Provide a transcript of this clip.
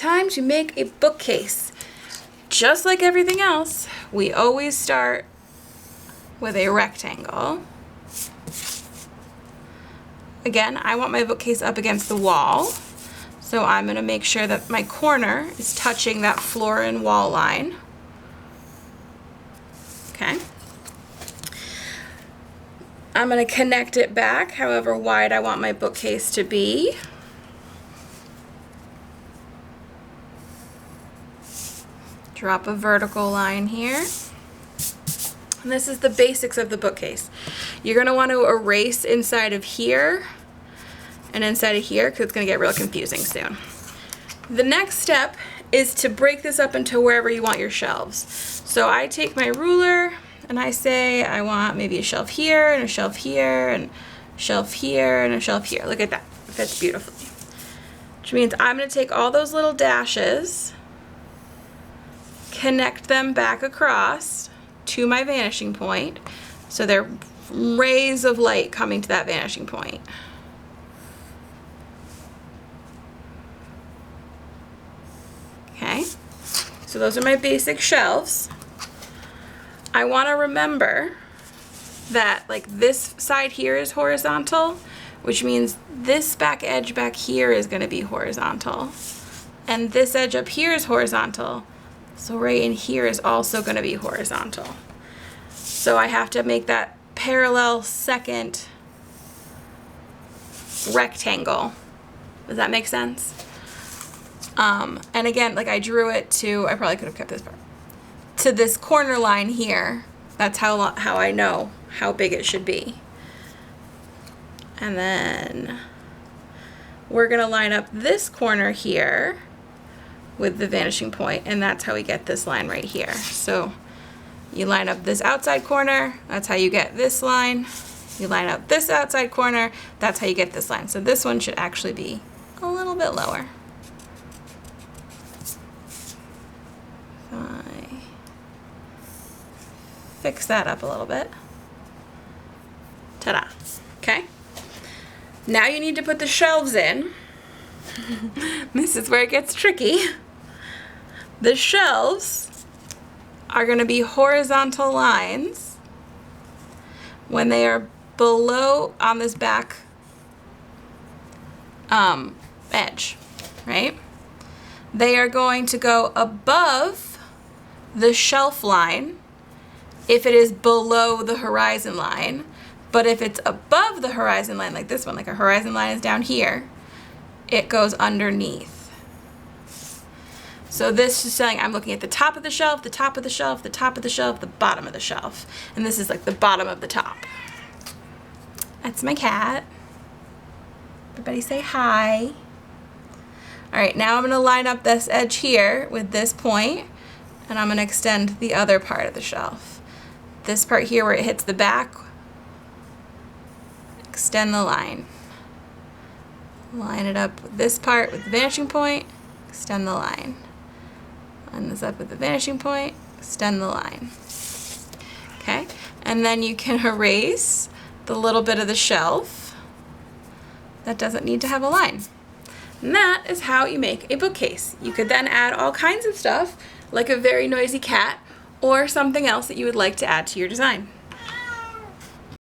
time to make a bookcase. Just like everything else, we always start with a rectangle. Again, I want my bookcase up against the wall, so I'm going to make sure that my corner is touching that floor and wall line. Okay. I'm going to connect it back however wide I want my bookcase to be. Drop a vertical line here. And this is the basics of the bookcase. You're going to want to erase inside of here and inside of here because it's going to get real confusing soon. The next step is to break this up into wherever you want your shelves. So I take my ruler and I say I want maybe a shelf here and a shelf here and a shelf here and a shelf here. Look at that. It fits beautifully. Which means I'm going to take all those little dashes, connect them back across to my vanishing point, so they're rays of light coming to that vanishing point. Okay, so those are my basic shelves. I want to remember that like this side here is horizontal, which means this back edge back here is going to be horizontal, and this edge up here is horizontal. So right in here is also going to be horizontal. So I have to make that parallel second rectangle. Does that make sense? And again, like I drew it to, I probably could have kept this part, to this corner line here. That's how I know how big it should be. And then we're going to line up this corner here with the vanishing point, and that's how we get this line right here. So you line up this outside corner, that's how you get this line. You line up this outside corner, that's how you get this line. So this one should actually be a little bit lower. So I fix that up a little bit. Ta-da. Okay. Now you need to put the shelves in. This is where it gets tricky. The shelves are going to be horizontal lines when they are below on this back edge, right? They are going to go above the shelf line if it is below the horizon line, but if it's above the horizon line, like this one, like a horizon line is down here, it goes underneath. So this is saying I'm looking at the top of the shelf, the top of the shelf, the top of the shelf, the bottom of the shelf. And this is like the bottom of the top. That's my cat. Everybody say hi. All right, now I'm going to line up this edge here with this point, and I'm going to extend the other part of the shelf. This part here where it hits the back, extend the line. Line it up with this part with the vanishing point, extend the line. Line this up with the vanishing point, extend the line. Okay, and then you can erase the little bit of the shelf that doesn't need to have a line. And that is how you make a bookcase. You could then add all kinds of stuff, like a very noisy cat, or something else that you would like to add to your design.